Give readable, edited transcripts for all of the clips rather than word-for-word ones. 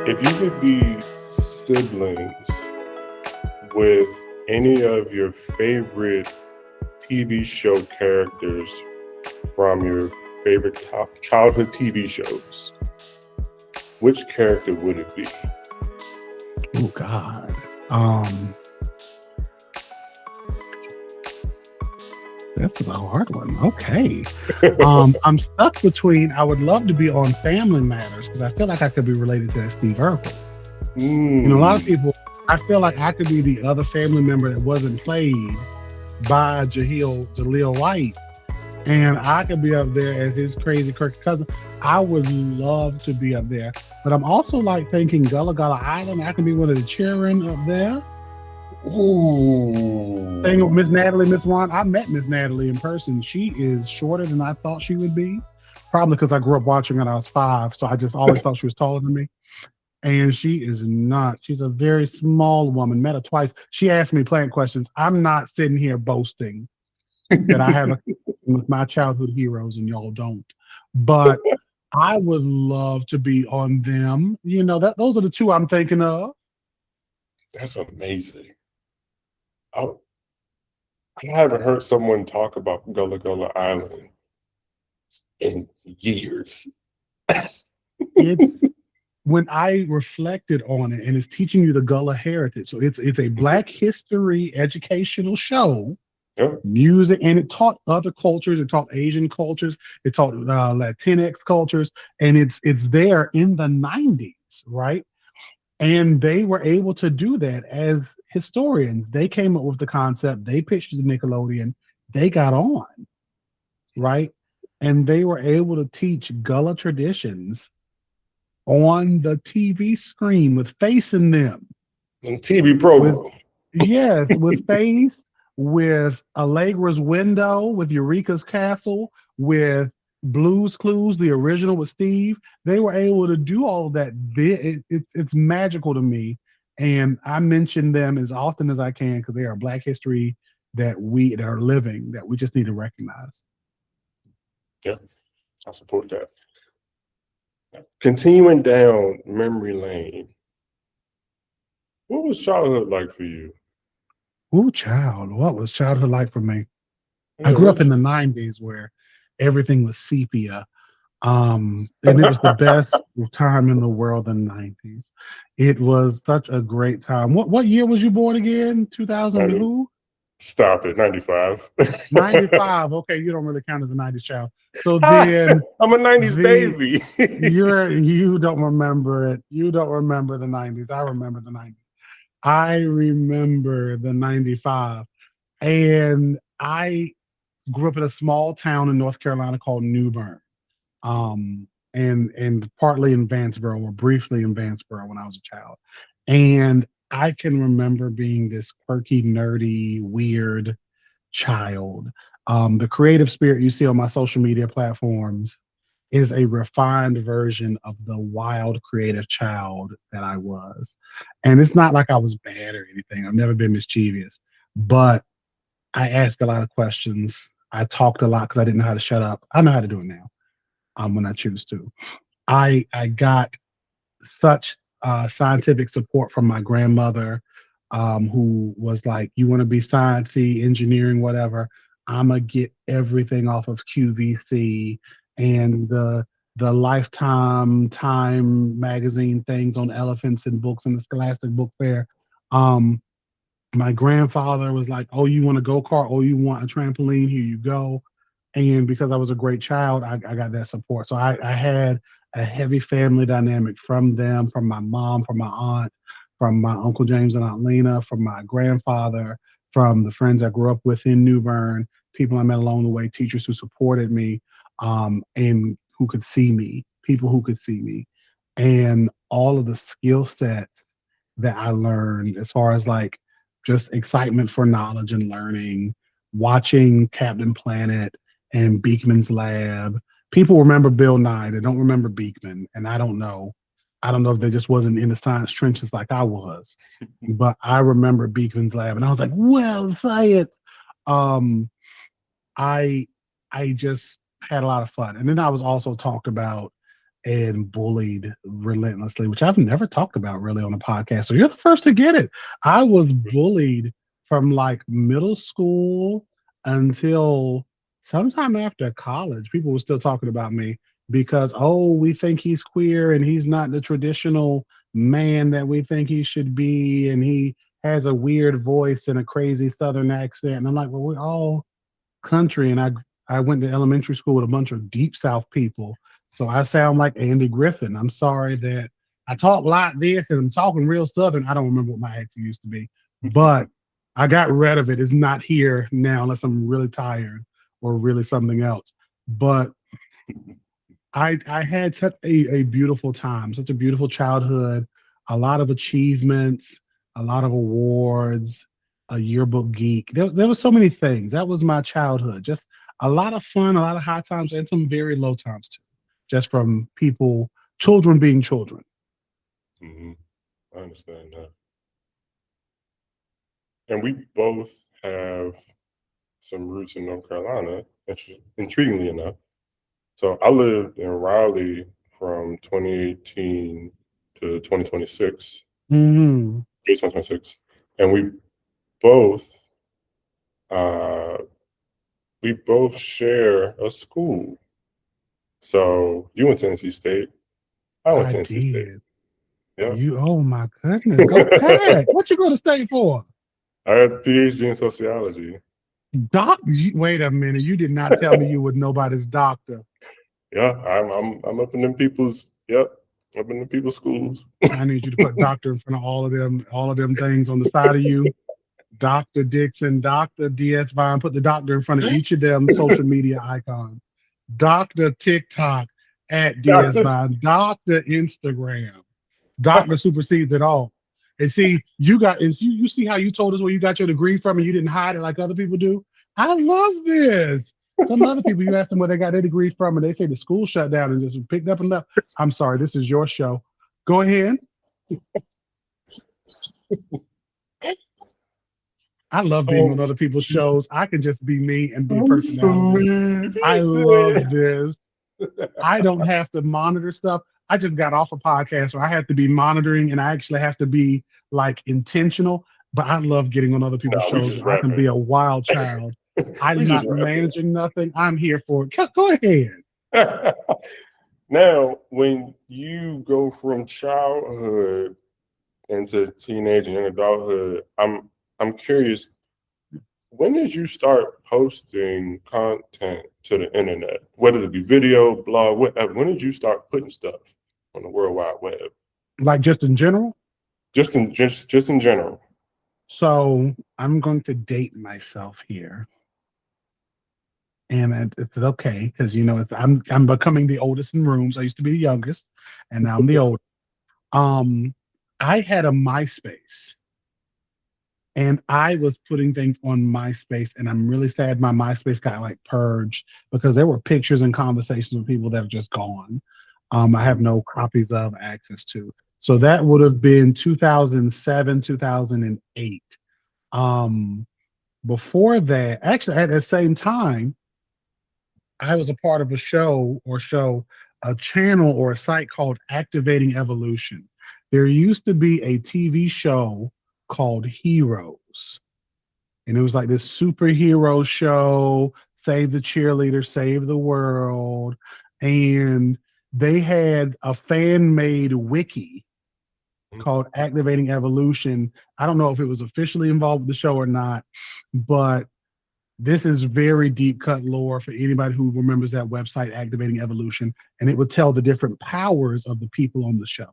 If you could be siblings with any of your favorite TV show characters from your favorite childhood TV shows, which character would it be? Oh God. That's a hard one. Okay. I'm stuck between, I would love to be on Family Matters because I feel like I could be related to that Steve Urkel. You know, a lot of people, I feel like I could be the other family member that wasn't played by Jaleel White. And I could be up there as his crazy quirky cousin. I would love to be up there. But I'm also like thinking Gullah Gullah Island. I can be one of the children up there. Ooh. Thing with Miss Natalie, Miss Juan. I met Miss Natalie in person. She is shorter than I thought she would be. Probably because I grew up watching her when I was 5. So I just always thought she was taller than me. And she is not. She's a very small woman. Met her twice. She asked me plant questions. I'm not sitting here boasting that I have a with my childhood heroes and y'all don't. But I would love to be on them. You know, those are the two I'm thinking of. That's amazing. I haven't heard someone talk about Gullah Gullah Island in years. When I reflected on it, and it's teaching you the Gullah heritage. So it's a Black history educational show. Yep. Music, and it taught other cultures. It taught Asian cultures. It taught Latinx cultures, and it's there in the 90s, right? And they were able to do that as historians. They came up with the concept. They pitched it to Nickelodeon. They got on, right? And they were able to teach Gullah traditions on the TV screen with face in them. On TV program. Yes, with face. With Allegra's Window, with Eureka's Castle, with Blue's Clues, the original with Steve. They were able to do all of that. It's magical to me. And I mention them as often as I can because they are Black history that are living, that we just need to recognize. Yeah, I support that. Continuing down memory lane, what was childhood like for you? Ooh, child, what was childhood like for me? I grew up in the 90s where everything was sepia. And it was the best time in the world in the 90s. It was such a great time. What year was you born again? 2000 who? Stop it, 95. 95. Okay, you don't really count as a 90s child. So then I'm a 90s baby. You don't remember it. You don't remember the 90s. I remember the 90s. I remember the 95. And I grew up in a small town in North Carolina called New Bern. And partly in Vanceboro, or briefly in Vanceboro when I was a child. And I can remember being this quirky, nerdy, weird child. The creative spirit you see on my social media platforms is a refined version of the wild, creative child that I was. And it's not like I was bad or anything. I've never been mischievous, but I asked a lot of questions. I talked a lot because I didn't know how to shut up. I know how to do it now when I choose to. I got such scientific support from my grandmother, who was like, you want to be sciencey, engineering, whatever. I'm going to get everything off of QVC and the Lifetime Time magazine things on elephants and books and the Scholastic Book Fair. My grandfather was like, oh, you want a go-kart? Oh, you want a trampoline? Here you go. And because I was a great child, I got that support. So I had a heavy family dynamic from them, from my mom, from my aunt, from my Uncle James and Aunt Lena, from my grandfather, from the friends I grew up with in New Bern, people I met along the way, teachers who supported me, and who could see me, people who could see me. And all of the skill sets that I learned as far as like just excitement for knowledge and learning, watching Captain Planet and Beekman's Lab. People remember Bill Nye. They don't remember Beekman. And I don't know. I don't know if they just wasn't in the science trenches like I was. But I remember Beekman's Lab. And I was like, well, science. I just had a lot of fun. And then I was also talked about and bullied relentlessly, which I've never talked about really on a podcast. So you're the first to get it. I was bullied from like middle school until sometime after college. People were still talking about me because, oh, we think he's queer and he's not the traditional man that we think he should be. And he has a weird voice and a crazy Southern accent. And I'm like, well, we're all country. And I went to elementary school with a bunch of deep South people. So I sound like Andy Griffin. I'm sorry that I talk like this and I'm talking real Southern. I don't remember what my accent used to be, but I got rid of it. It's not here now unless I'm really tired or really something else. But I had such a beautiful time, such a beautiful childhood, a lot of achievements, a lot of awards, a yearbook geek. There was so many things. That was my childhood. Just a lot of fun, a lot of high times, and some very low times too. Just from people, children being children. Hmm. I understand that. And we both have some roots in North Carolina, intriguingly enough. So I lived in Raleigh from 2018 to 2026, Mm-hmm. 2026, and both uh, we both share a school. So you went to NC State, I went I to NC State. did. Yeah, You, oh my goodness, go Pack. What you go to state for? I had a PhD in sociology. Wait a minute. You did not tell me you were nobody's doctor. Yeah, I'm up in them people's. Yep, up in the people's schools. I need you to put doctor in front of all of them things on the side of you. Dr. Dixon, Dr. DS Vine, put the doctor in front of each of them social media icons. Dr. TikTok at DS Doctors. Vine, Dr. Instagram. Doctor supersedes it all. And see, you see how you told us where you got your degree from and you didn't hide it like other people do? I love this. Some other people, you ask them where they got their degrees from, and they say the school shut down and just picked up and left. I'm sorry, this is your show. Go ahead. I love being on other people's shows. I can just be me and be a personality. I love this. I don't have to monitor stuff. I just got off a podcast where I have to be monitoring and I actually have to be like intentional. But I love getting on other people's shows where I can be a wild child. I'm not managing nothing. I'm here for it. Go ahead. Now, when you go from childhood into teenage and young adulthood, I'm curious, when did you start posting content to the internet, whether it be video, blog, whatever? When did you start putting stuff on the World Wide Web? Like just in general? Just in general. So I'm going to date myself here. And it's okay because I'm becoming the oldest in rooms. I used to be the youngest, and now I'm the oldest. I had a MySpace, and I was putting things on MySpace, and I'm really sad my MySpace got like purged because there were pictures and conversations with people that are just gone. I have no copies of access to. So that would have been 2007, 2008. Before that, actually at the same time, I was a part of a channel or a site called Activating Evolution. There used to be a TV show called Heroes, and it was like this superhero show, save the cheerleader, save the world. And they had a fan-made wiki called Activating Evolution. I don't know if it was officially involved with the show or not, but this is very deep cut lore for anybody who remembers that website, Activating Evolution, and it would tell the different powers of the people on the show.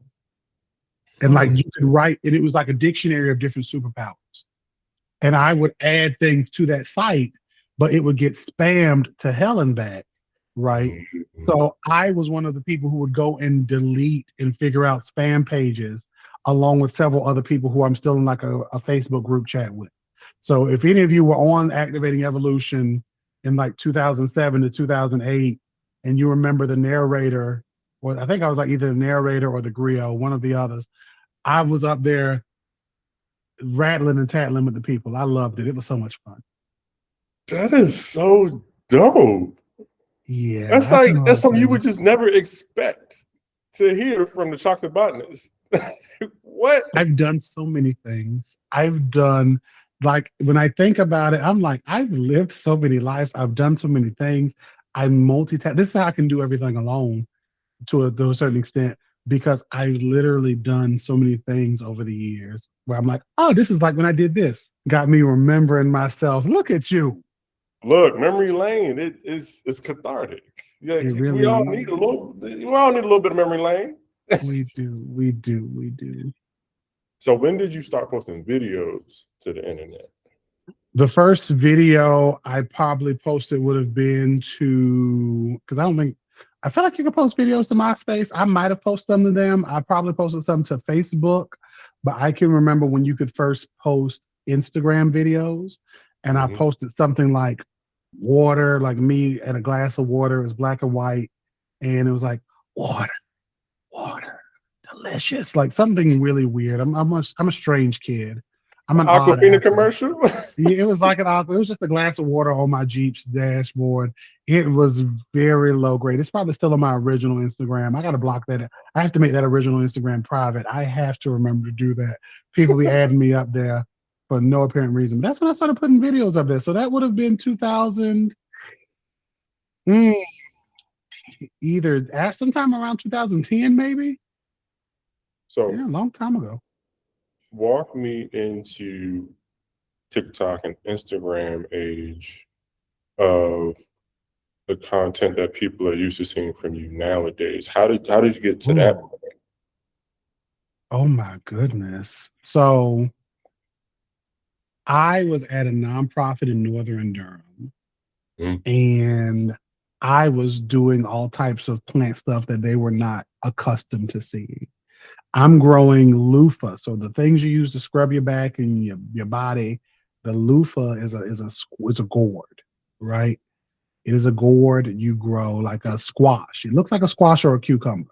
And like you could write, and it was like a dictionary of different superpowers. And I would add things to that site, but it would get spammed to hell and back, right? So I was one of the people who would go and delete and figure out spam pages, along with several other people who I'm still in like a Facebook group chat with. So if any of you were on Activating Evolution in like 2007 to 2008, and you remember the narrator, or I think I was like either the narrator or the griot, one of the others, I was up there rattling and tattling with the people. I loved it. It was so much fun. That is so dope. Yeah. That's something you would just never expect. to hear from the Chocolate Botanist. What? I've done so many things. I've done, like, when I think about it, I'm like, I've lived so many lives. I've done so many things. I multitask. This is how I can do everything alone to a certain extent because I've literally done so many things over the years where I'm like, oh, this is like when I did this. Got me remembering myself. Look at you. Look, memory lane. It's cathartic. Yeah, It we really all is. need a little. We all need a little bit of memory lane. We do. We do. We do. So when did you start posting videos to the internet? The first video I probably posted would have been to, because I don't think, I feel like you can post videos to MySpace. I might have posted some to them. I probably posted some to Facebook, but I can remember when you could first post Instagram videos. And I Hmm. posted something like water, like me and a glass of water. It was black and white. And it was like, water, water, delicious. Like something really weird. I'm a strange kid. I'm an odd Aquafina apple. commercial. Yeah, it was like an aqua. It was just a glass of water on my Jeep's dashboard. It was very low grade. It's probably still on my original Instagram. I gotta block that. I have to make that original Instagram private. I have to remember to do that. People be adding me up there for no apparent reason. But that's when I started putting videos up there. So that would have been 2000, mm, either at sometime around 2010, maybe. So Yeah, a long time ago. walk me into TikTok and Instagram age of the content that people are used to seeing from you nowadays. How did you get to that Ooh, oh my goodness. So I was at a nonprofit in Northern Durham point? and I was doing all types of plant stuff that they were not accustomed to seeing. I'm growing loofah. So the things you use to scrub your back and your body, the loofah is a gourd, right? It is a gourd you grow like a squash. It looks like a squash or a cucumber.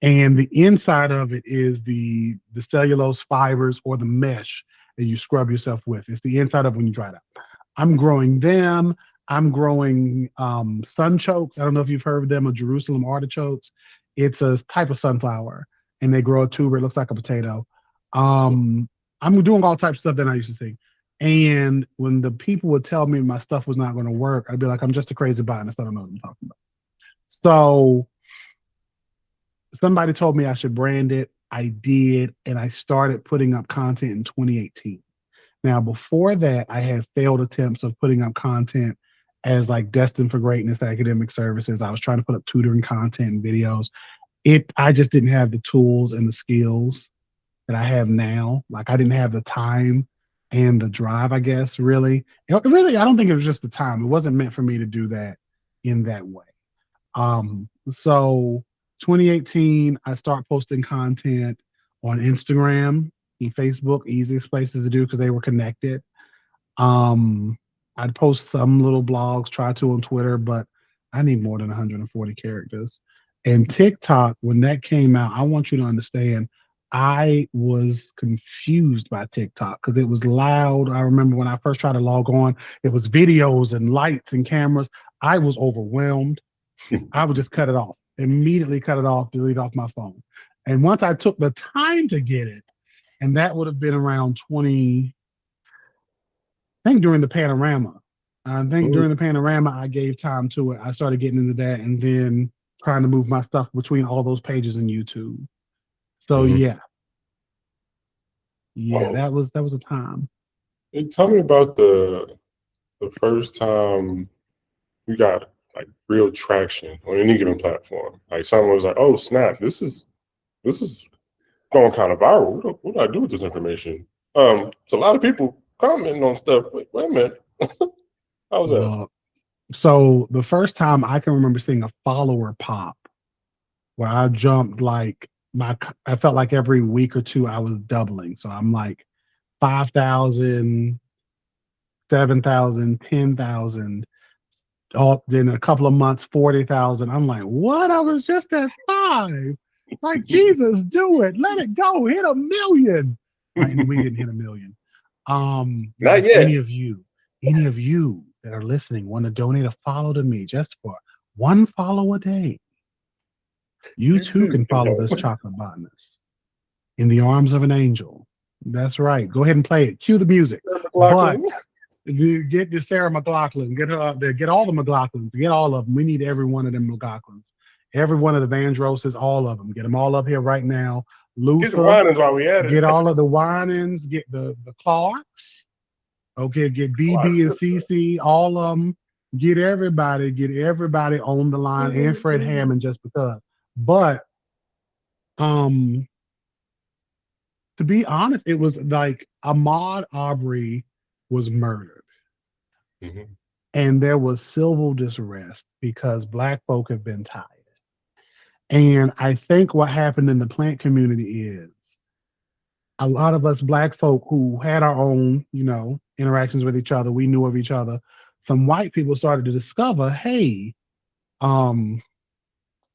And the inside of it is the cellulose fibers or the mesh that you scrub yourself with. It's the inside of when you dry it out. I'm growing them. I'm growing sunchokes. I don't know if you've heard of them, or Jerusalem artichokes. It's a type of sunflower, and they grow a tuber. It looks like a potato. Um, I'm doing all types of stuff that I used to see. And when the people would tell me my stuff was not going to work, I'd be like, I'm just a crazy botanist. I don't know what I'm talking about. So somebody told me I should brand it. I did, and I started putting up content in 2018. Now, before that, I had failed attempts of putting up content as like Destined for Greatness academic services. I was trying to put up tutoring content and videos. I just didn't have the tools and the skills that I have now. Like I didn't have the time and the drive, I guess, really. Really, I don't think it was just the time. It wasn't meant for me to do that in that way. So 2018, I start posting content on Instagram and Facebook, easiest places to do because they were connected. Um, I'd post some little blogs, try to on Twitter, but I need more than 140 characters. And TikTok, when that came out, I want you to understand, I was confused by TikTok because it was loud. I remember when I first tried to log on, it was videos and lights and cameras. I was overwhelmed. I would just cut it off, immediately cut it off, delete off my phone. And once I took the time to get it, and that would have been around 20, I think during the panorama. I think Mm-hmm. during the panorama, I gave time to it. I started getting into that and then trying to move my stuff between all those pages in YouTube. So Mm-hmm. yeah, Oh, that was a time. and tell me about the first time you got like real traction on any given platform. Like someone was like, "Oh snap, this is going kind of viral. What do I do with this information?" It's a lot of people commenting on stuff. Wait a minute, how was that? Look, so the first time I can remember seeing a follower pop where I jumped like I felt like every week or two I was doubling. So I'm like 5,000, 7,000, 10,000. All then a couple of months, 40,000. I'm like, what? I was just at five. Like, Jesus, do it. Let it go. Hit a million. Right. And we didn't hit a million. But Not if yet. any of you that are listening want to donate a follow to me just for one follow a day, You You too too can can follow this help. chocolate botanist in the arms of an angel. That's right. Go ahead and play it. Cue the music. But McLaughlin. you get the Sarah McLaughlin, get her up there, get all the McLaughlins, get all of them. We need every one of them McLaughlins, every one of the Vandroses, all of them. Get them all up here right now. Get the Luther, whinings while we at it. get all of the Winans, get the Clarks. Okay, get Clark BB and sister. CC, all of them. Get everybody on the line, and Fred Hammond just because. But um, to be honest, it was like Ahmaud Arbery was murdered, Mhm. and there was civil disarrest because black folk have been tired. And I think what happened in the plant community is a lot of us black folk who had our own, interactions with each other, we knew of each other. Some white people started to discover, hey, um,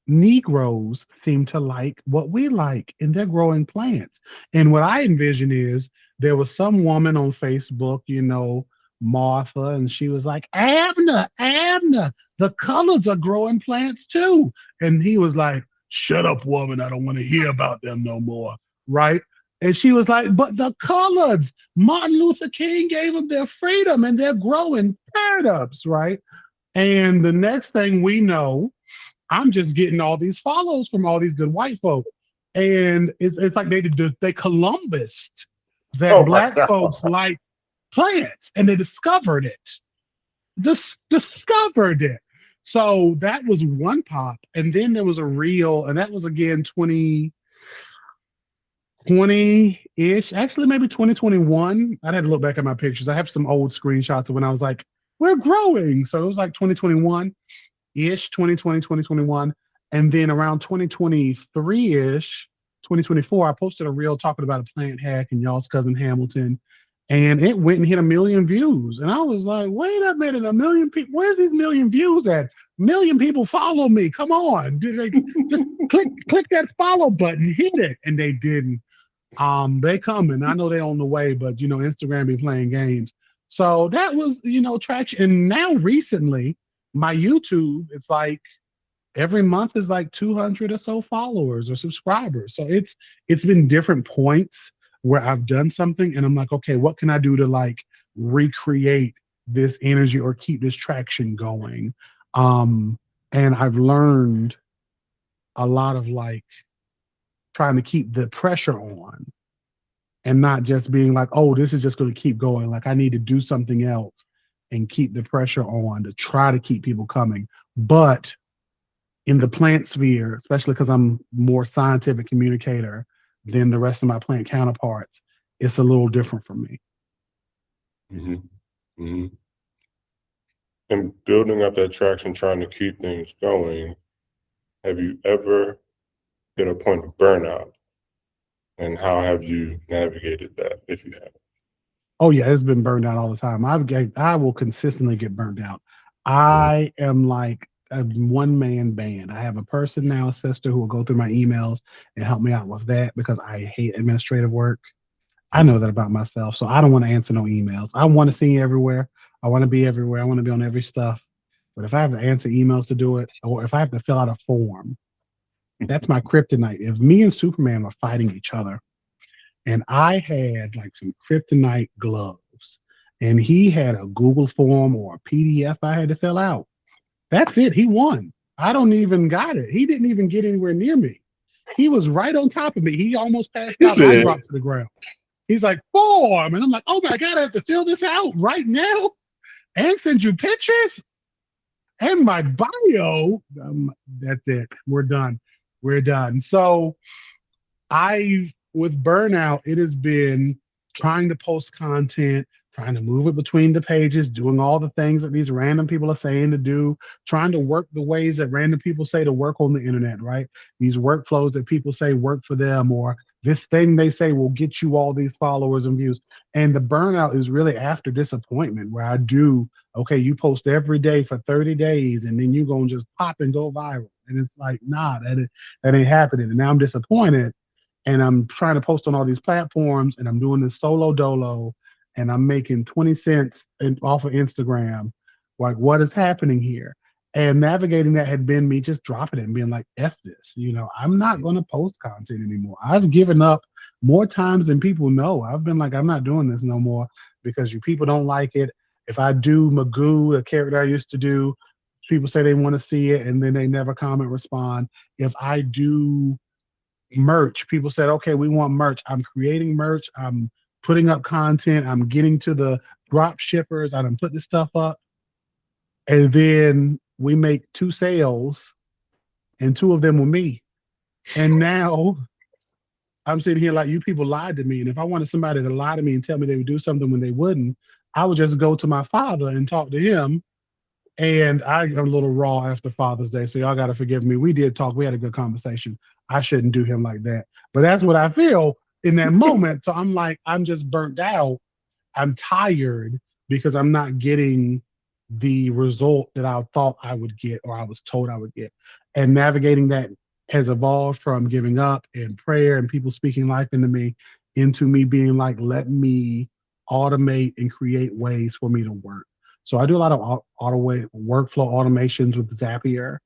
Negroes seem to like what we like, and they're growing plants. And what I envision is there was some woman on Facebook, Martha, and she was like, Abner, the colors are growing plants too. And he was like, shut up, woman. I don't want to hear about them no more. Right. And she was like, but the colors, Martin Luther King gave them their freedom and they're growing turnips. Right. And the next thing we know, I'm just getting all these follows from all these good white folk. And it's like they Columbused that Oh my black God. folks like plants and they discovered it. Discovered it. So that was one pop. And then there was a reel, and that was again 2020-ish, actually maybe 2021. I'd have to look back at my pictures. I have some old screenshots of when I was like, we're growing. So it was like 2021 ish, 2020, 2021. And then around 2023 ish, 2024, I posted a reel talking about a plant hack and y'all's cousin Hamilton. And it went and hit 1 million views. And I was like, wait a minute, 1 million people, where's these 1 million views at? 1 million people follow me. Come on. Just click that follow button, hit it. And they didn't. They coming. I know they're on the way, but Instagram be playing games. So that was, traction. And now recently, my YouTube, it's like every month is like 200 or so followers or subscribers. So it's been different points where I've done something and I'm like, okay, what can I do to like recreate this energy or keep this traction going? And I've learned a lot of like trying to keep the pressure on and not just being like, oh, this is just going to keep going. Like I need to do something else and keep the pressure on to try to keep people coming. But in the plant sphere, especially because I'm more scientific communicator than the rest of my plant counterparts, it's a little different for me. Mm-hmm. Mm-hmm. And building up that traction, trying to keep things going, have you ever hit a point of burnout? And how have you navigated that, if you have? Oh yeah, it's been burned out all the time. I will consistently get burned out. I am like a one man band. I have a person now, a sister, who will go through my emails and help me out with that because I hate administrative work. I know that about myself, so I don't want to answer no emails. I want to see everywhere. I want to be everywhere. I want to be on every stuff. But if I have to answer emails to do it, or if I have to fill out a form, that's my kryptonite. If me and Superman were fighting each other, and I had like some kryptonite gloves, and he had a Google form or a PDF I had to fill out. That's it. He won. I don't even got it. He didn't even get anywhere near me. He was right on top of me. He almost passed He out, and I said, dropped to the ground. He's like, form. And I'm like, oh my God, I have to fill this out right now and send you pictures and my bio. That's it. We're done. We're done. So with burnout, it has been trying to post content, trying to move it between the pages, doing all the things that these random people are saying to do, trying to work the ways that random people say to work on the internet, right? These workflows that people say work for them, or this thing they say will get you all these followers and views. And the burnout is really after disappointment, where okay, you post every day for 30 days and then you're going to just pop and go viral. And it's like, nah, that ain't happening. And now I'm disappointed and I'm trying to post on all these platforms and I'm doing this solo dolo and I'm making 20 cents off of Instagram. Like, what is happening here? And navigating that had been me just dropping it and being like, F this. I'm not going to post content anymore. I've given up more times than people know. I've been like, I'm not doing this no more because you people don't like it. If I do Magoo, a character I used to do, people say they want to see it and then they never comment, respond. If I do merch, people said, okay, we want merch. I'm creating merch. I'm putting up content. I'm getting to the drop shippers. I done put this stuff up. And then we make 2 sales, and 2 of them were me. And now I'm sitting here like, you people lied to me. And if I wanted somebody to lie to me and tell me they would do something when they wouldn't, I would just go to my father and talk to him. And I'm a little raw after Father's Day, so y'all got to forgive me. We did talk. We had a good conversation. I shouldn't do him like that. But that's what I feel in that moment. So I'm like, I'm just burnt out. I'm tired because I'm not getting the result that I thought I would get or I was told I would get. And navigating that has evolved from giving up and prayer and people speaking life into me into me being like, let me automate and create ways for me to work. So I do a lot of workflow automations with Zapier.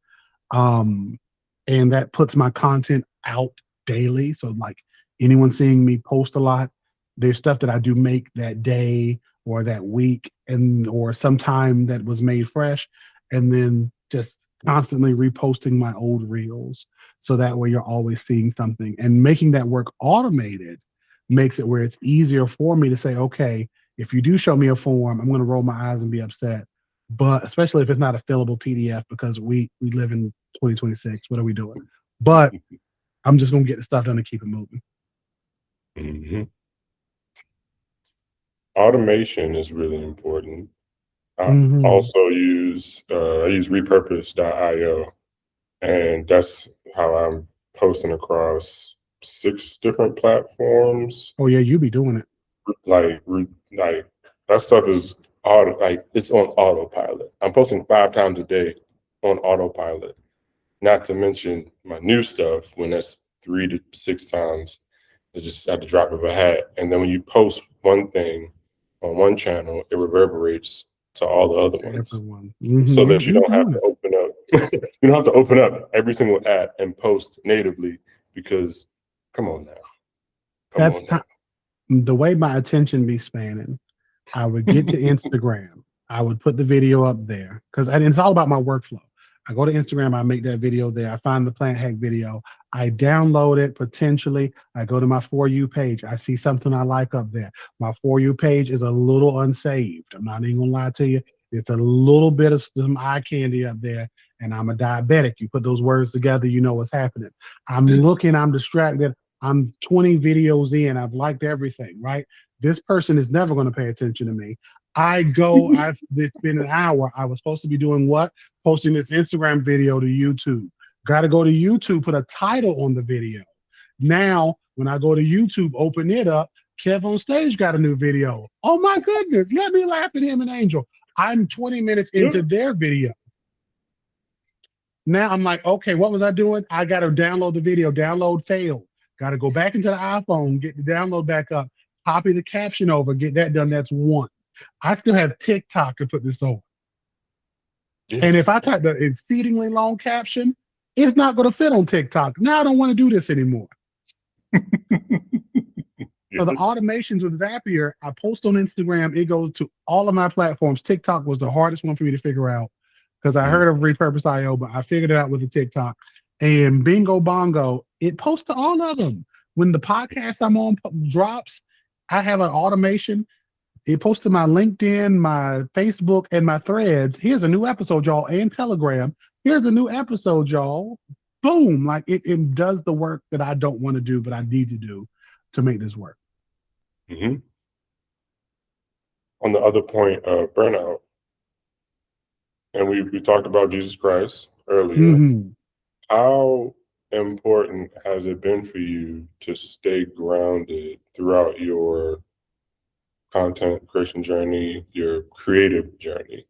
Um, and that puts my content out daily. So like anyone seeing me post a lot, there's stuff that I do make that day or that week and or sometime that was made fresh, and then just constantly reposting my old reels. So that way you're always seeing something, and making that work automated makes it where it's easier for me to say, okay, if you do show me a form, I'm going to roll my eyes and be upset. But especially if it's not a fillable PDF, because we live in 2026. What are we doing? But I'm just going to get the stuff done and keep it moving. Mm-hmm. Automation is really important. I also use repurpose.io, and that's how I'm posting across 6 different platforms. Oh yeah, you be doing it. Like that stuff is it's on autopilot. I'm posting 5 times a day on autopilot. Not to mention my new stuff when that's 3 to 6 times. It's just at the drop of a hat. And then when you post one thing on one channel, it reverberates to all the other ones. So that you don't have to open up. You don't have to open up every single app and post natively because, come on now. The way my attention be spanning. I would get to Instagram. I would put the video up there because it's all about my workflow. I go to Instagram, I make that video there. I find the plant hack video. I download it potentially. I go to my For You page. I see something I like up there. My For You page is a little unsaved. I'm not even gonna lie to you. It's a little bit of some eye candy up there, and I'm a diabetic. You put those words together, you know what's happening. I'm looking, I'm distracted. I'm 20 videos in. I've liked everything, right? This person is never going to pay attention to me. It's been an hour. I was supposed to be doing what? Posting this Instagram video to YouTube. Got to go to YouTube, put a title on the video. Now, when I go to YouTube, open it up, Kev on Stage got a new video. Oh my goodness. Let me laugh at him and Angel. I'm 20 minutes into their video. Now I'm like, okay, what was I doing? I got to download the video. Download failed. Got to go back into the iPhone, get the download back up, copy the caption over, get that done. That's one. I still have TikTok to put this on. Yes. And if I type the exceedingly long caption, it's not going to fit on TikTok. Now I don't want to do this anymore. Yes. So the automations with Zapier, I post on Instagram. It goes to all of my platforms. TikTok was the hardest one for me to figure out because I heard of Repurpose.io, but I figured it out with the TikTok. And Bingo Bongo, it posts to all of them. When the podcast I'm on drops, I have an automation. It posts to my LinkedIn, my Facebook, and my Threads. Here's a new episode, y'all, and Telegram. Here's a new episode, y'all. Boom. Like it does the work that I don't want to do, but I need to do to make this work. Mm-hmm. On the other point of burnout, and we talked about Jesus Christ earlier. Mm-hmm. How important has it been for you to stay grounded throughout your content creation journey, your creative journey?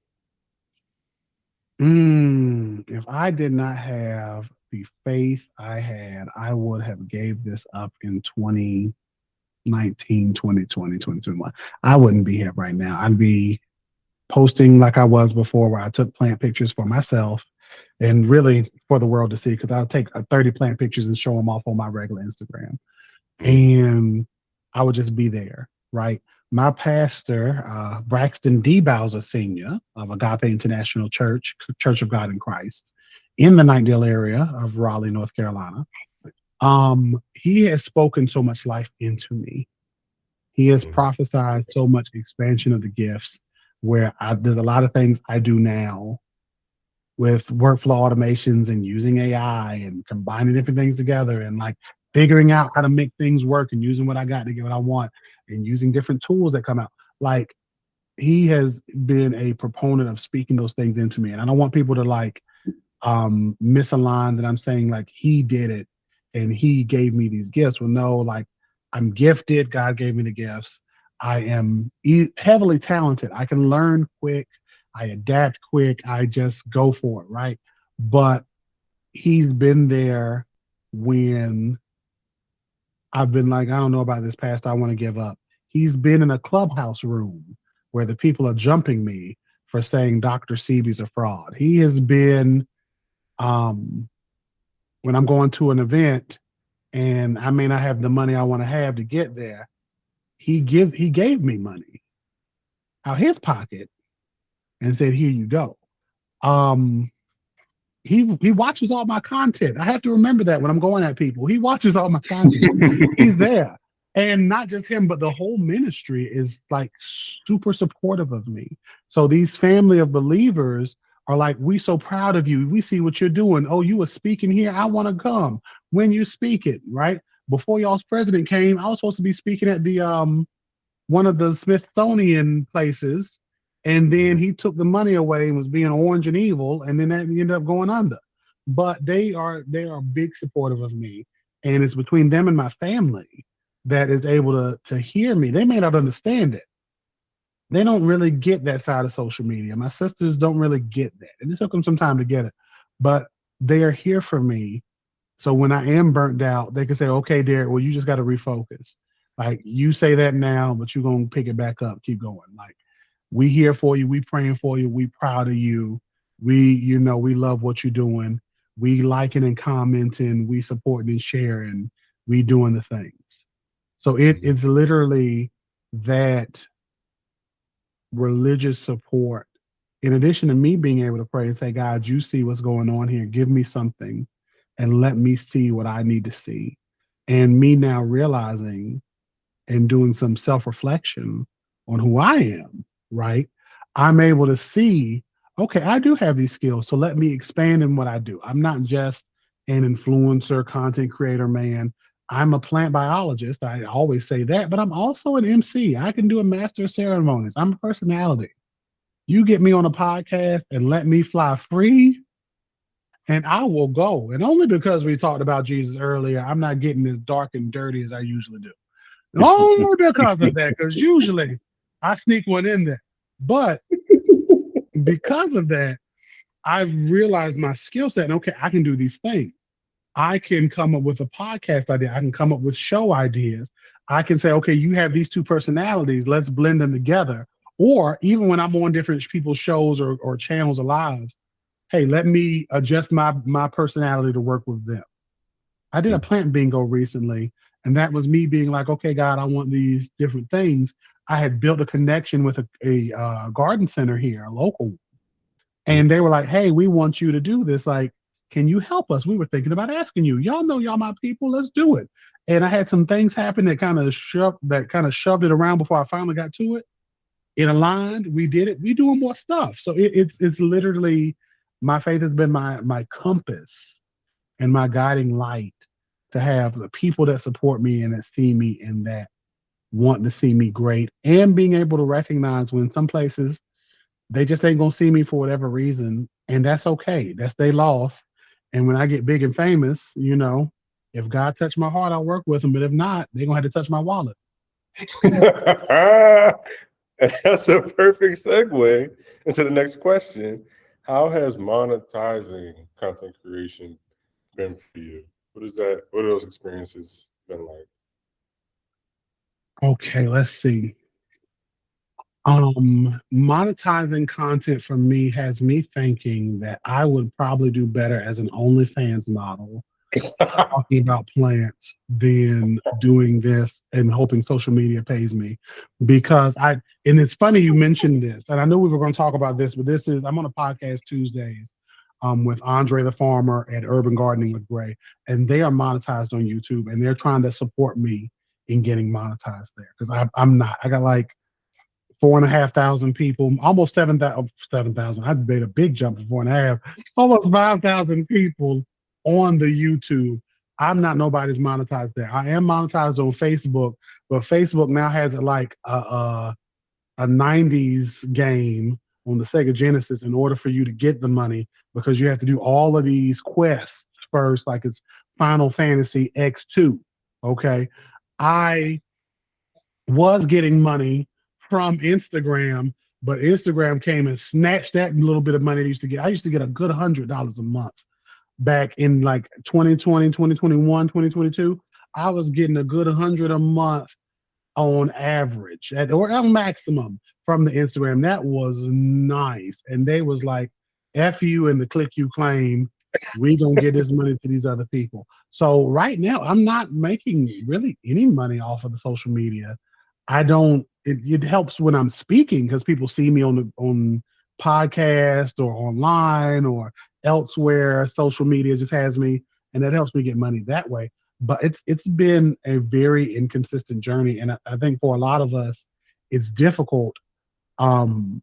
If I did not have the faith I had, I would have gave this up in 2019, 2020, 2021. I wouldn't be here right now. I'd be posting like I was before, where I took plant pictures for myself and really for the world to see, because I'll take 30 plant pictures and show them off on my regular Instagram. Mm, And I would just be there, right? My pastor, Braxton D. Bowser Sr. of Agape International Church, Church of God in Christ, in the Knightdale area of Raleigh, North Carolina, he has spoken so much life into me. He has mm, prophesied so much expansion of the gifts, where there's a lot of things I do now with workflow automations and using AI and combining different things together and like figuring out how to make things work and using what I got to get what I want and using different tools that come out. Like, he has been a proponent of speaking those things into me. And I don't want people to like misalign that I'm saying like he did it and he gave me these gifts. Well, no, like, I'm gifted. God gave me the gifts. I am heavily talented. I can learn quick. I adapt quick. I just go for it, right? But he's been there when I've been like, I don't know about this past, I want to give up. He's been in a clubhouse room where the people are jumping me for saying Dr. Seby's a fraud. He has been, um, when I'm going to an event and I may not have the money I want to have to get there, he gave me money out his pocket and said, "Here you go." Um, he watches all my content. I have to remember that when I'm going at people. He watches all my content. He's there. And not just him, but the whole ministry is like super supportive of me. So these family of believers are like, we so proud of you. We see what you're doing. Oh, you were speaking here. I want to come when you speak it, right? Before y'all's president came, I was supposed to be speaking at the one of the Smithsonian places, and then mm, he took the money away and was being orange and evil, and then that ended up going under. But they are big supportive of me, and it's between them and my family that is able to hear me. They may not understand it. They don't really get that side of social media. My sisters don't really get that, and it took them some time to get it. But they are here for me, so when I am burnt out, they can say, okay, Derek, well, you just got to refocus. Like, you say that now, but you're going to pick it back up, keep going. Like, we here for you. We praying for you. We proud of you. We love what you're doing. We liking and commenting. We supporting and sharing. We doing the things. So mm, it's literally that religious support, in addition to me being able to pray and say, God, you see what's going on here. Give me something and let me see what I need to see. And me now realizing and doing some self reflection on who I am, right? I'm able to see, okay, I do have these skills. So let me expand in what I do. I'm not just an influencer, content creator, man. I'm a plant biologist. I always say that, but I'm also an MC. I can do a master of ceremonies. I'm a personality. You get me on a podcast and let me fly free, and I will go. And only because we talked about Jesus earlier, I'm not getting as dark and dirty as I usually do. And only because of that, because usually I sneak one in there. But because of that, I've realized my skill set. And okay, I can do these things. I can come up with a podcast idea. I can come up with show ideas. I can say, okay, you have these two personalities. Let's blend them together. Or even when I'm on different people's shows or channels or lives, hey, let me adjust my personality to work with them. I did a mm, plant bingo recently, and that was me being like, okay, God, I want these different things. I had built a connection with a garden center here, a local, and mm. they were like, hey, we want you to do this. Like, can you help us? We were thinking about asking you. Y'all know y'all my people. Let's do it. And I had some things happen that kind of shoved it around before I finally got to it. It aligned. We did it. We doing more stuff. So it's literally, my faith has been my compass and my guiding light, to have the people that support me and that see me and that want to see me great, and being able to recognize when some places they just ain't gonna see me for whatever reason, and that's okay. That's their loss. And when I get big and famous, if God touched my heart, I'll work with them. But if not, they're gonna have to touch my wallet. That's a perfect segue into the next question. How has monetizing content creation been for you? What is that? What are those experiences been like? Okay, let's see. Monetizing content for me has me thinking that I would probably do better as an OnlyFans model talking about plants than doing this and hoping social media pays me. Because and it's funny you mentioned this, and I knew we were going to talk about this, but I'm on a podcast Tuesdays with Andre the Farmer at Urban Gardening with Gray, and they are monetized on YouTube, and they're trying to support me in getting monetized there because I'm not. I got like 4,500 people, almost 7,000. 7,000. I made a big jump to 4.5, almost 5,000 people on the YouTube. I'm not nobody's monetized there. I am monetized on Facebook, but Facebook now has it like a 90s game on the Sega Genesis in order for you to get the money because you have to do all of these quests first, like it's Final Fantasy X2. Okay. I was getting money from Instagram, but Instagram came and snatched that little bit of money I used to get. I used to get a good $100 a month back in like 2020, 2021, 2022. I was getting a good 100 a month on average or at maximum from the Instagram. That was nice. And they was like, F you and the click you claim. We don't get this money to these other people. So right now, I'm not making really any money off of the social media. I don't. It helps when I'm speaking because people see me on podcast or online or elsewhere. Social media just has me, and that helps me get money that way. But it's been a very inconsistent journey, and I think for a lot of us, it's difficult um,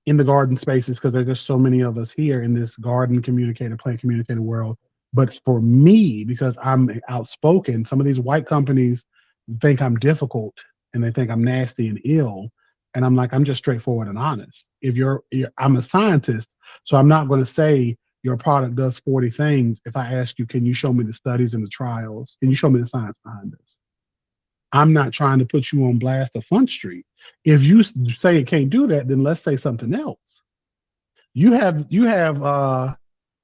in the garden spaces because there's just so many of us here in this garden communicator, plant communicator world. But for me, because I'm outspoken, some of these white companies think I'm difficult and they think I'm nasty and ill. And I'm like, I'm just straightforward and honest. I'm a scientist, so I'm not going to say your product does 40 things. If I ask you, can you show me the studies and the trials? Can you show me the science behind this? I'm not trying to put you on blast or Front Street. If you say it can't do that, then let's say something else. You have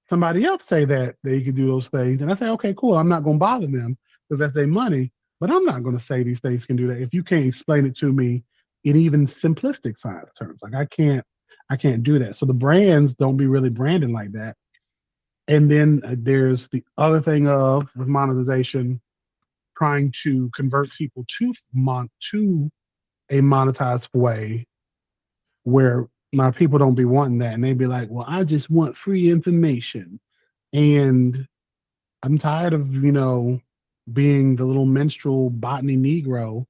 somebody else say that they can do those things, and I say, okay, cool. I'm not going to bother them because that's their money. But I'm not going to say these things can do that if you can't explain it to me in even simplistic science terms. Like I can't do that. So the brands don't be really branding like that. And then there's the other thing of with monetization, trying to convert people to a monetized way where my people don't be wanting that, and they be like, "Well, I just want free information," and I'm tired of being the little minstrel botany Negro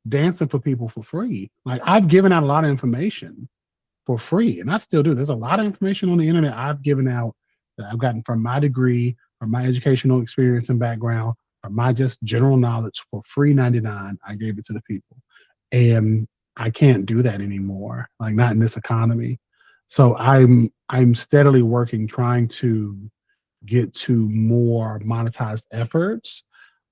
dancing for people for free. Like I've given out a lot of information for free, and I still do. There's a lot of information on the internet I've given out that I've gotten from my degree, from my educational experience and background, from my just general knowledge for free 99. I gave it to the people, and I can't do that anymore. Like not in this economy. So I'm steadily working, trying to get to more monetized efforts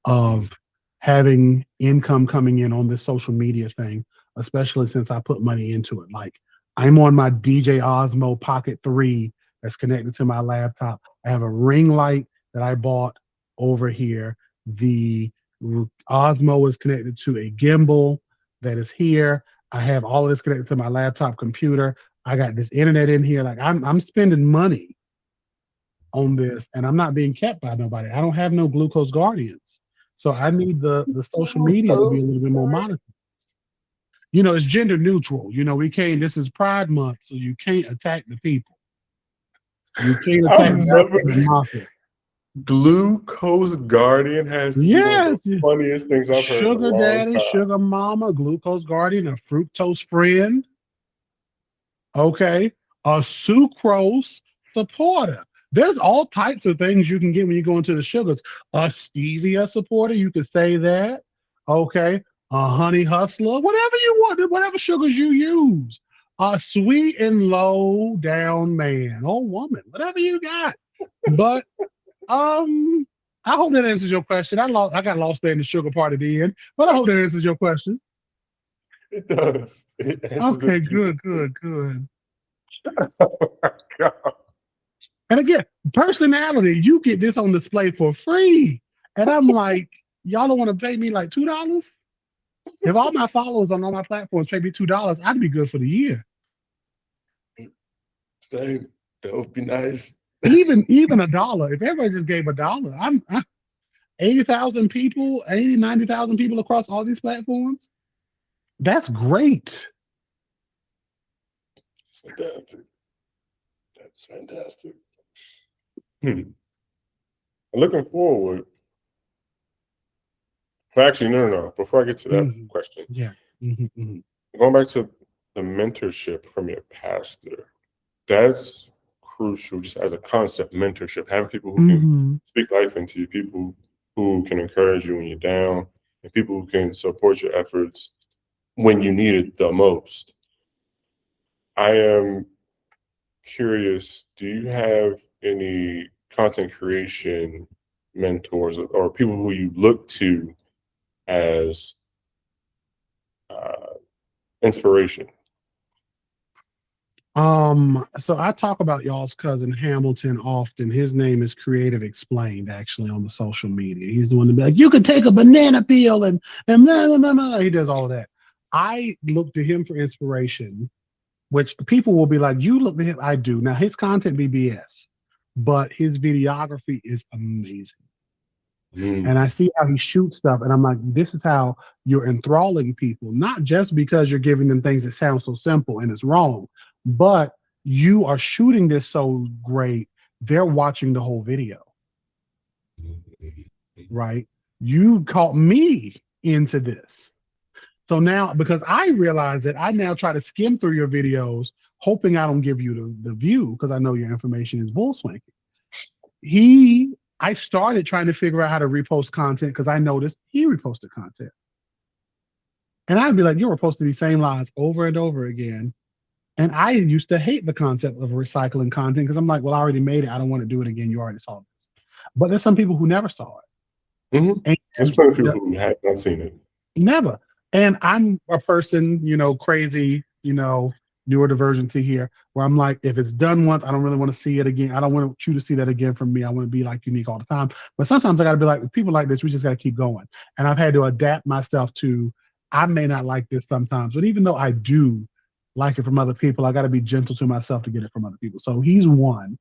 of having income coming in on this social media thing, especially since I put money into it. Like I'm on my DJ Osmo Pocket 3 that's connected to my laptop. I have a ring light that I bought over here. The Osmo is connected to a gimbal that is here. I have all of this connected to my laptop computer. I got this internet in here. Like I'm spending money on this, and I'm not being kept by nobody. I don't have no glucose guardians. So I need the social media to be a little bit more monitored. It's gender neutral. We can't, this is Pride Month, so you can't attack the people. You can't attack I've never. the mafia. Glucose Guardian has to be one of Yes. the funniest things I've heard in a Sugar long daddy, time. sugar mama, glucose guardian, a fructose friend. Okay. A sucrose supporter. There's all types of things you can get when you go into the sugars. A stevia supporter, you could say that. Okay. A honey hustler, whatever you want, whatever sugars you use. A sweet and low down man or woman, whatever you got. But I hope that answers your question. I got lost there in the sugar part at the end, but I hope that answers your question. It does. It answers Okay, it good, beautifully. good, good. Oh my God. And again, personality, you get this on display for free. And I'm like, y'all don't want to pay me like $2? If all my followers on all my platforms pay me $2, I'd be good for the year. Same. That would be nice. Even $1. If everybody just gave $1, I'm 80,000 people, 80, 90,000 people across all these platforms. That's great. It's fantastic. That's fantastic. Hmm. Looking forward. Well, actually, no. Before I get to that question, Yeah. going back to the mentorship from your pastor, that's crucial just as a concept, mentorship, having people who can speak life into you, people who can encourage you when you're down, and people who can support your efforts when you need it the most. I am curious, do you have any content creation mentors or people who you look to as inspiration? So I talk about y'all's cousin Hamilton often. His name is Creative Explained, actually, on the social media. He's the one to be like, you can take a banana peel and blah, blah, blah, blah. He does all of that. I look to him for inspiration, which people will be like, you look to him. I do. Now his content be BS, but his videography is amazing. And I see how he shoots stuff, and I'm like, this is how you're enthralling people, not just because you're giving them things that sound so simple and it's wrong, but you are shooting this so great, they're watching the whole video, right? You caught me into this. So now, because I realize that I now try to skim through your videos, hoping I don't give you the view because I know your information is bull swanky. I started trying to figure out how to repost content because I noticed he reposted content. And I'd be like, you're reposting these same lines over and over again. And I used to hate the concept of recycling content because I'm like, well, I already made it. I don't want to do it again. You already saw this. But there's some people who never saw it. And there's plenty of people who have not seen it. Never. And I'm a person, crazy, neurodivergency here, where I'm like, if it's done once, I don't really want to see it again. I don't want you to see that again from me. I want to be like unique all the time. But sometimes I got to be like, with people like this, we just got to keep going. And I've had to adapt myself to, I may not like this sometimes, but even though I do like it from other people, I got to be gentle to myself to get it from other people. So he's one.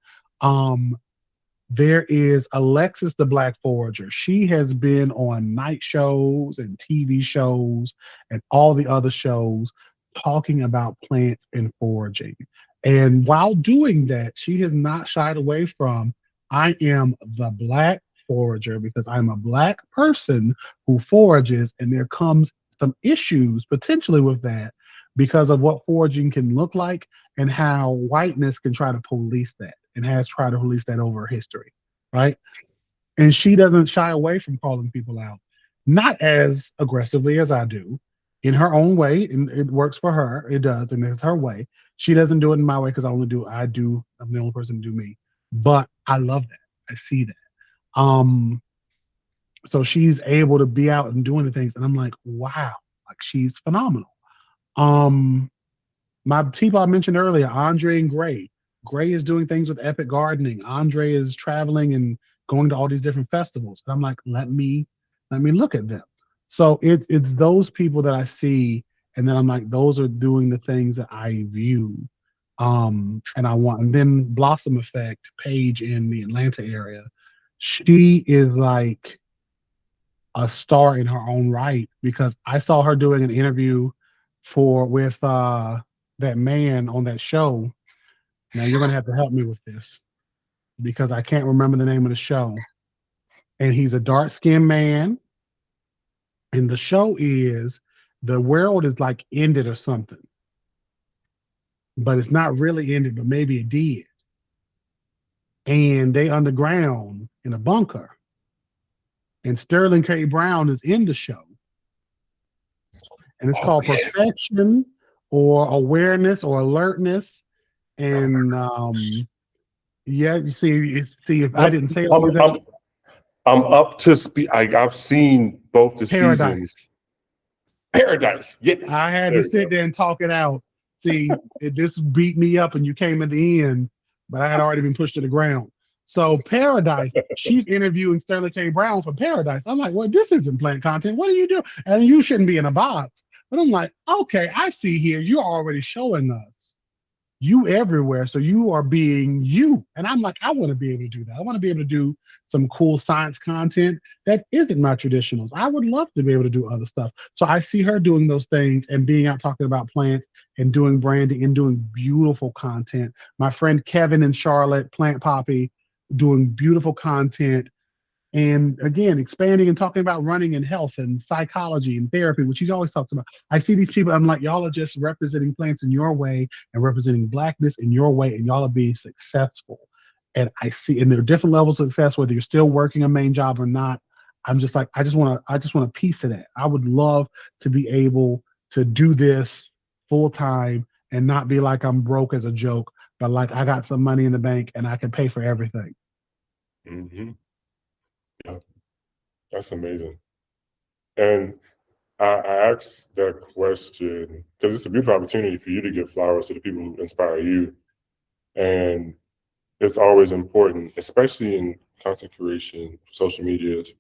There is Alexis the Black Forager. She has been on night shows and TV shows and all the other shows talking about plants and foraging. And while doing that, she has not shied away from, I am the Black Forager because I'm a Black person who forages, and there comes some issues potentially with that because of what foraging can look like and how whiteness can try to police that and has tried to police that over history, right? And she doesn't shy away from calling people out, not as aggressively as I do, in her own way, and it works for her. It does, and it's her way. She doesn't do it in my way because I'm the only person to do me. But I love that. I see that. So she's able to be out and doing the things, and I'm like, wow, like she's phenomenal. My people I mentioned earlier, Andre and Gray. Gray is doing things with Epic Gardening. Andre is traveling and going to all these different festivals. And I'm like, let me look at them. So it's those people that I see, and then I'm like, those are doing the things that I view. And I want, and then Blossom Effect, Paige in the Atlanta area, she is like a star in her own right because I saw her doing an interview with that man on that show. Now you're gonna have to help me with this because I can't remember the name of the show. And he's a dark-skinned man, and the show is the world is like ended or something, but it's not really ended, but maybe it did. And they underground in a bunker, and Sterling K. Brown is in the show, and it's called Perfection or Awareness or Alertness. And yeah, you see if I didn't say it, I'm up to speed. I've seen both the seasons. Paradise, yes. I had to sit there and talk it out. See, this beat me up, and you came at the end, but I had already been pushed to the ground. So Paradise, she's interviewing Sterling K. Brown for Paradise. I'm like, well, this isn't plant content. What are you doing? And you shouldn't be in a box. But I'm like, okay, I see here. You're already showing us you everywhere. So you are being you. And I'm like, I want to be able to do that. I want to be able to do some cool science content that isn't my traditionals. I would love to be able to do other stuff. So I see her doing those things and being out talking about plants and doing branding and doing beautiful content. My friend Kevin and Charlotte, Plant Poppy, doing beautiful content and again expanding and talking about running and health and psychology and therapy, which he's always talked about. I see these people, I'm like, y'all are just representing plants in your way and representing blackness in your way, and y'all are being successful. And I see, and there are different levels of success, whether you're still working a main job or not. I'm just like, I just want a piece of that. I would love to be able to do this full time and not be like I'm broke as a joke, but like I got some money in the bank and I can pay for everything. Hmm. Yeah, that's amazing. And I asked that question because it's a beautiful opportunity for you to give flowers to the people who inspire you. And it's always important, especially in content creation, social medias.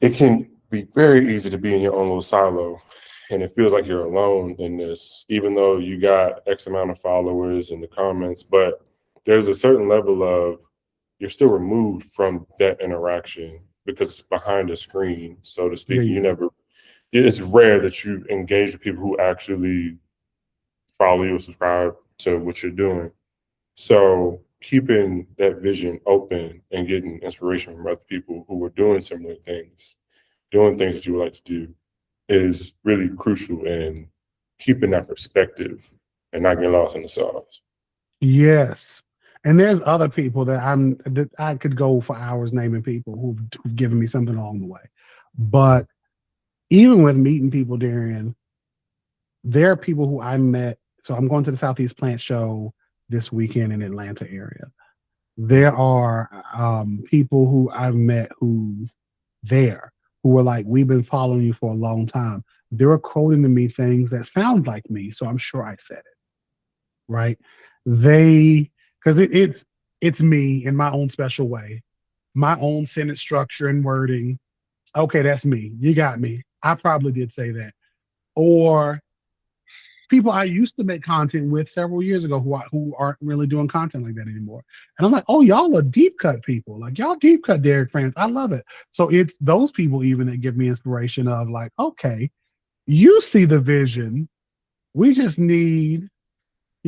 It can be very easy to be in your own little silo, and it feels like you're alone in this, even though you got X amount of followers in the comments. But there's a certain level of you're still removed from that interaction because it's behind a screen, so to Yeah, speak. You yeah. never, it's rare that you engage with people who actually follow you or subscribe to what you're doing. So keeping that vision open and getting inspiration from other people who are doing similar things, doing things that you would like to do, is really crucial in keeping that perspective and not getting lost in the sauce. Yes. And there's other people that I could go for hours naming people who've given me something along the way. But even with meeting people, Darian, there are people who I met. So I'm going to the Southeast Plant Show this weekend in Atlanta area. There are people who I've met who were like, we've been following you for a long time. They were quoting to me things that sound like me. So I'm sure I said it, right? They because it's me in my own special way, my own sentence structure and wording. Okay, that's me. You got me. I probably did say that. Or people I used to make content with several years ago who aren't really doing content like that anymore. And I'm like, oh, y'all are deep cut people. Like y'all deep cut Derek fans. I love it. So it's those people even that give me inspiration of like, okay, you see the vision. We just need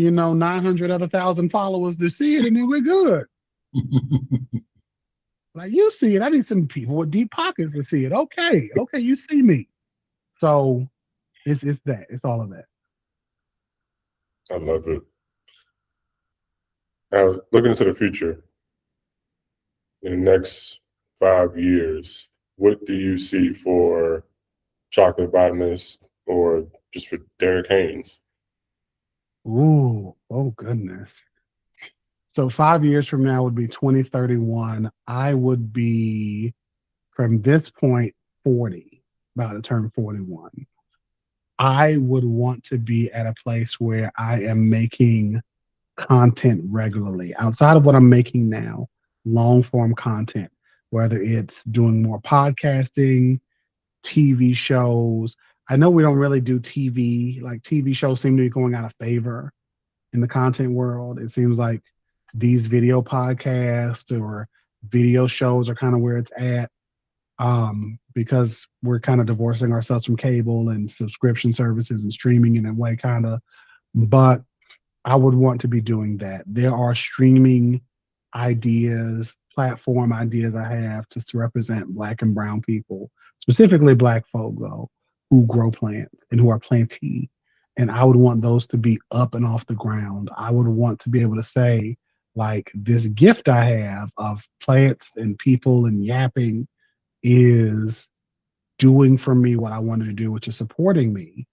900 other thousand followers to see it, and then we're good. Like you see it. I need some people with deep pockets to see it. Okay, okay, you see me. So it's that. It's all of that. I love it. Now, looking into the future, in the next 5 years, what do you see for Chocolate Botanist or just for Derek Haynes? Ooh, oh goodness. So 5 years from now would be 2031. I would be from this point 40, about to turn 41. I would want to be at a place where I am making content regularly outside of what I'm making now, long form content, whether it's doing more podcasting, TV shows. I know we don't really do TV, like TV shows seem to be going out of favor in the content world. It seems like these video podcasts or video shows are kind of where it's at because we're kind of divorcing ourselves from cable and subscription services and streaming in a way, kind of. But I would want to be doing that. There are streaming ideas, platform ideas I have to represent Black and Brown people, specifically Black folk, though, who grow plants and who are plantee. And I would want those to be up and off the ground. I would want to be able to say, like, this gift I have of plants and people and yapping is doing for me what I wanted to do, which is supporting me,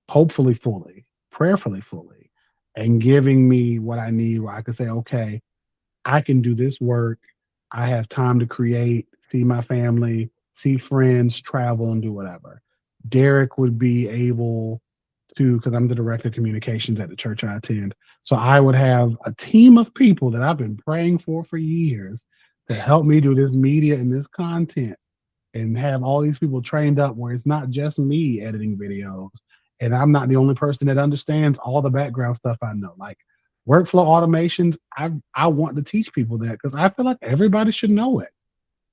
hopefully fully, prayerfully fully, and giving me what I need where I can say, okay, I can do this work. I have time to create, see my family, see friends, travel, and do whatever. Derek would be able to, because I'm the director of communications at the church I attend. So I would have a team of people that I've been praying for years to help me do this media and this content, and have all these people trained up where it's not just me editing videos. And I'm not the only person that understands all the background stuff I know. Like workflow automations, I want to teach people that because I feel like everybody should know it.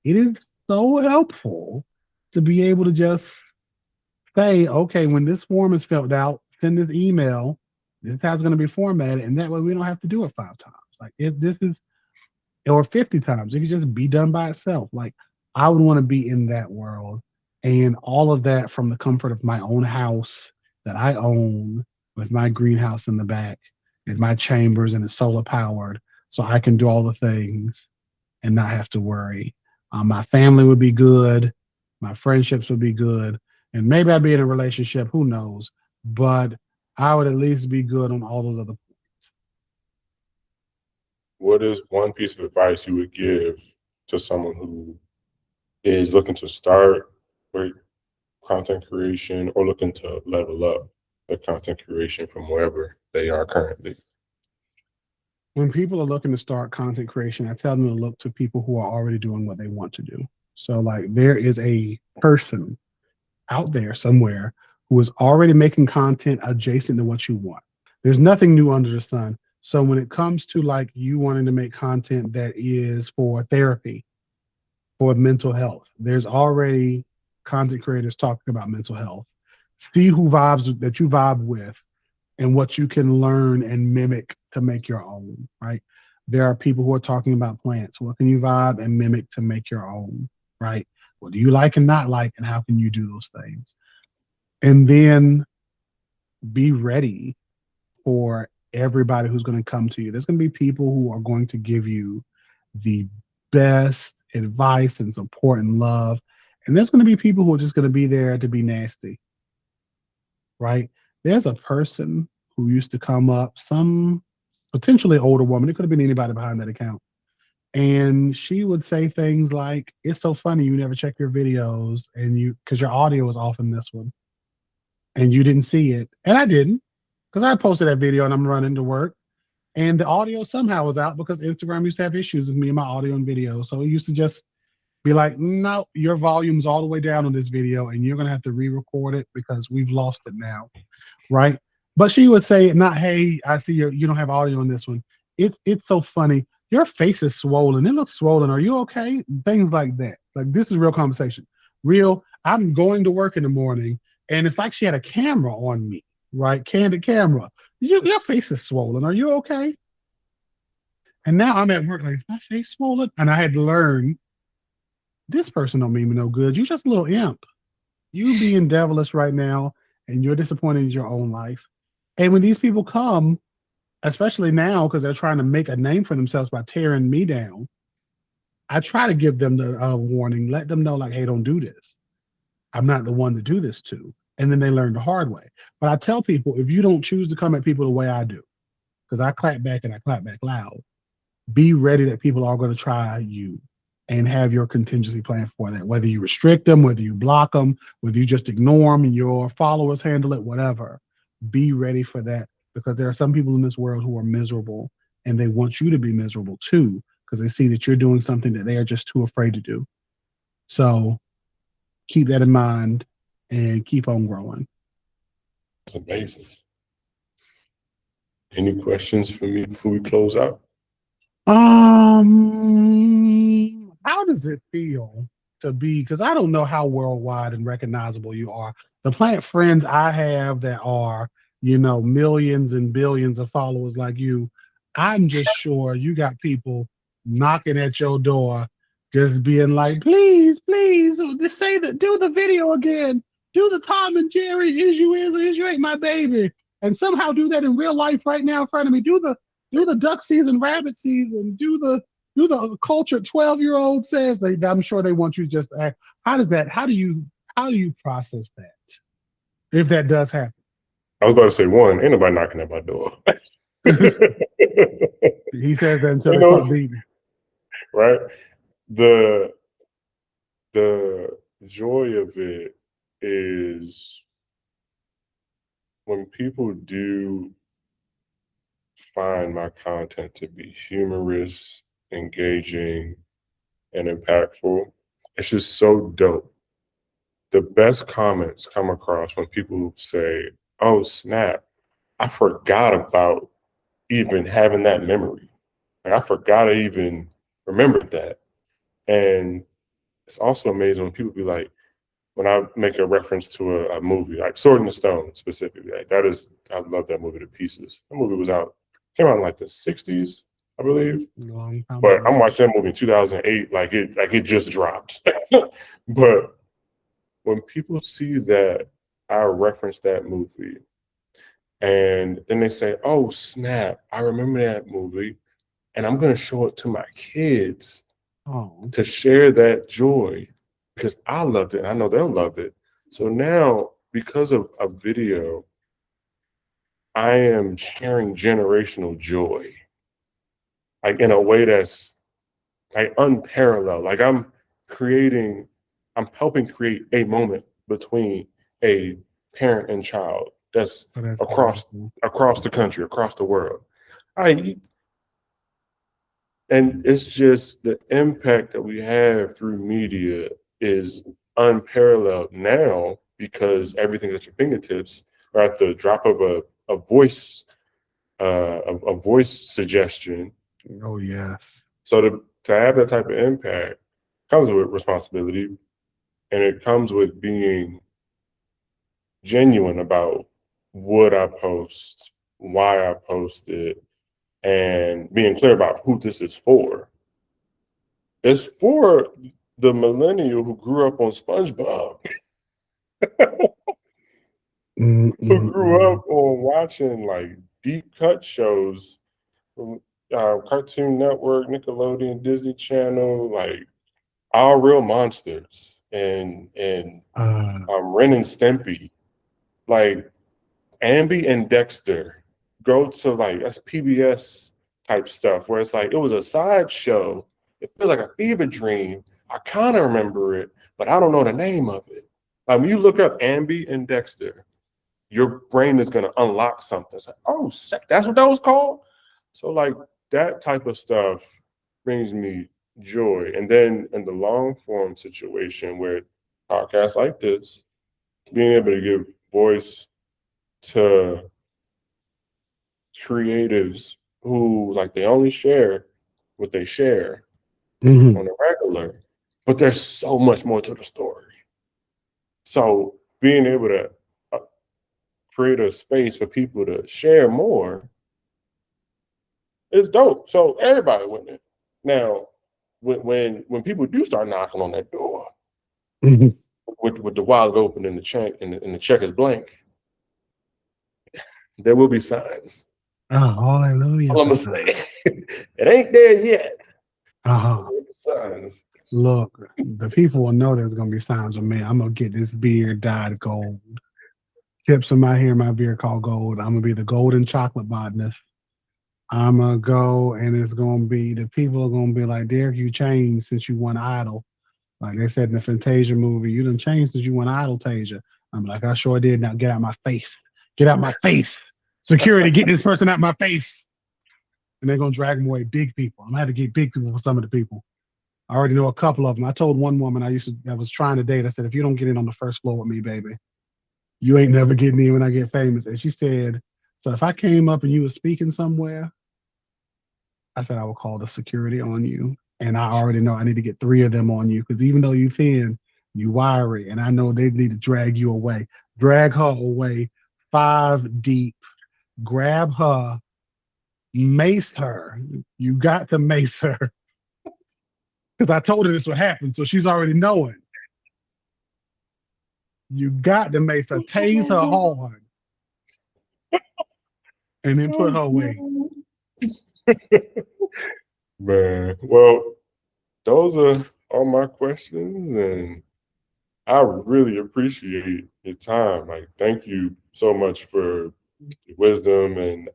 It is so helpful to be able to just say, okay, when this form is filled out, send this email. This is how it's going to be formatted, and that way we don't have to do it 5 times. Like if this is, or 50 times, it could just be done by itself. Like I would want to be in that world, and all of that from the comfort of my own house that I own, with my greenhouse in the back and my chambers, and it's solar powered, so I can do all the things and not have to worry. My family would be good, my friendships would be good, and maybe I'd be in a relationship. Who knows? But I would at least be good on all those other points. What is one piece of advice you would give to someone who is looking to start with content creation or looking to level up their content creation from wherever they are currently? When people are looking to start content creation, I tell them to look to people who are already doing what they want to do. So, like, there is a person out there somewhere who is already making content adjacent to what you want. There's nothing new under the sun. So, when it comes to like you wanting to make content that is for therapy, for mental health, there's already content creators talking about mental health. See who vibes that you vibe with and what you can learn and mimic to make your own, right? There are people who are talking about plants. What can you vibe and mimic to make your own, right? What do you like and not like, and how can you do those things? And then be ready for everybody who's going to come to you. There's going to be people who are going to give you the best advice and support and love. And there's going to be people who are just going to be there to be nasty, right? There's a person who used to come up, some potentially older woman. It could have been anybody behind that account. And she would say things like, "It's so funny you never check your videos, and you, because your audio was off in this one and you didn't see it." And I didn't, because I posted that video and I'm running to work. And the audio somehow was out because Instagram used to have issues with me and my audio and video. So it used to just be like, "No, your volume's all the way down on this video and you're going to have to re-record it because we've lost it now." Right? But she would say, not, "Hey, I see you don't have audio in this one. It's so funny. Your face is swollen. It looks swollen. Are you okay?" Things like that. Like this is real conversation. Real. I'm going to work in the morning, and it's like she had a camera on me, right? Candid camera. Your face is swollen. Are you okay? And now I'm at work, like, is my face swollen? And I had to learn, this person don't mean me no good. You just a little imp. You being devilish right now, and you're disappointed in your own life. And when these people come, especially now, because they're trying to make a name for themselves by tearing me down, I try to give them the warning, let them know, like, hey, don't do this. I'm not the one to do this to. And then they learn the hard way. But I tell people, if you don't choose to come at people the way I do, because I clap back and I clap back loud, be ready that people are going to try you, and have your contingency plan for that. Whether you restrict them, whether you block them, whether you just ignore them and your followers handle it, whatever. Be ready for that, because there are some people in this world who are miserable, and they want you to be miserable too, because they see that you're doing something that they are just too afraid to do. So keep that in mind and keep on growing. It's amazing. Any questions for me before we close out? How does it feel to be? Because I don't know how worldwide and recognizable you are. The plant friends I have that are, millions and billions of followers like you, I'm just sure you got people knocking at your door, just being like, "Please, please, just say that, do the video again, do the Tom and Jerry, is you is or is you ain't my baby," and somehow do that in real life right now in front of me. Do the duck season, rabbit season, do the culture 12-year-old says. I'm sure they want you to just act. How do you process that if that does happen? I was about to say, one, ain't nobody knocking at my door. He says that until You they know, start beating. right? The the joy of it is when people do find my content to be humorous, engaging, and impactful, it's just so dope. The best comments come across when people say, "Oh, snap, I forgot about even having that memory. Like, I forgot I even remembered that." And it's also amazing when people be like, when I make a reference to a movie, like Sword in the Stone specifically, like that is, I love that movie to pieces. That movie was out, came out in like the 60s, I believe. Long time But ago. I'm watching that movie in 2008, like it just dropped. But when people see that I reference that movie and then they say, "Oh, snap, I remember that movie and I'm going to show it to my kids Oh, to share that joy because I loved it and I know they'll love it." So now, because of a video, I am sharing generational joy, like in a way that's like unparalleled. Like creating, I'm helping create a moment between a parent and child that's so that's across beautiful. across the country, across the world. I And it's just the impact that we have through media is unparalleled now because everything's at your fingertips or at the drop of a voice a voice suggestion. Oh yes. So to have that type of impact comes with responsibility and it comes with being genuine about what I post, why I post it, and being clear about who this is for. It's for the millennial who grew up on SpongeBob, who grew Mm-mm-mm. up on watching like deep cut shows from Cartoon Network, Nickelodeon, Disney Channel, like Our Real Monsters and Uh, Ren and Stimpy, like Ambi and Dexter go to like that's PBS type stuff where it's like it was a side show. It feels like a fever dream. I kind of remember it, but I don't know the name of it. Like when you look up Ambi and Dexter, your brain is gonna unlock something. It's like, oh, that's what that was called. So like that type of stuff brings me joy. And then in the long form situation where podcasts like this, being able to give voice to creatives who like they only share what they share mhm. on a regular, but there's so much more to the story. So being able to uh, create a space for people to share more is dope. So everybody winning. Now, when people do start knocking on that door Mhm. with the wide open and the check and the check is blank, there will be signs. Oh, hallelujah All I'm for gonna say, sign. it ain't there yet. There Uh-huh. will be signs. Look, the people will know there's gonna be signs of me. I'm gonna get this beard dyed gold. Tips in my hair, my beard called gold. I'm gonna be the golden chocolate botanist. I'm gonna go and it's gonna be the people are gonna be like, Derek, you changed since you won Idol. Like they said in the Fantasia movie, you done changed since you won Idol, Tasia. I'm like, I sure did. Now get out my face. Get out my face. Security, get this person out my face. And they're gonna drag them away. Big people. I'm gonna have to get big people for some of the people. I already know a couple of them. I told one woman I was trying to date. I said, if you don't get in on the first floor with me, baby, you ain't never getting in when I get famous. And she said, so if I came up and you was speaking somewhere, I said I would call the security on you. And I already know I need to get three of them on you because even though you thin, you wiry, and I know they need to drag you away. Drag her away, five deep. Grab her, mace her. You got to mace her because I told her this would happen, so she's already knowing. You got to mace her, tase her hard, and then put her away. Man, well, those are all my questions, and I really appreciate your time. Like, thank you so much for your wisdom, and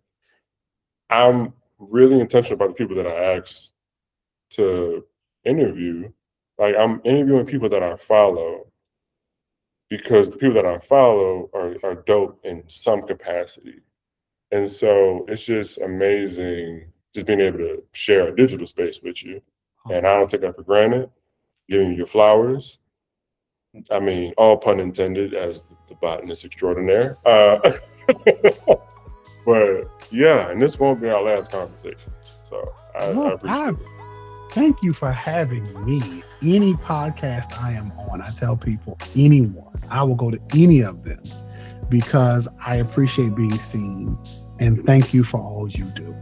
I'm really intentional about the people that I ask to interview. Like, I'm interviewing people that I follow, because the people that I follow are dope in some capacity. And so it's just amazing just being able to share a digital space with you. And I don't take that for granted. Giving you your flowers. I mean, all pun intended, as the botanist extraordinaire. But yeah, and this won't be our last conversation. So I Look, appreciate it. thank you for having me. Any podcast I am on, I tell people, anyone, I will go to any of them because I appreciate being seen. And thank you for all you do.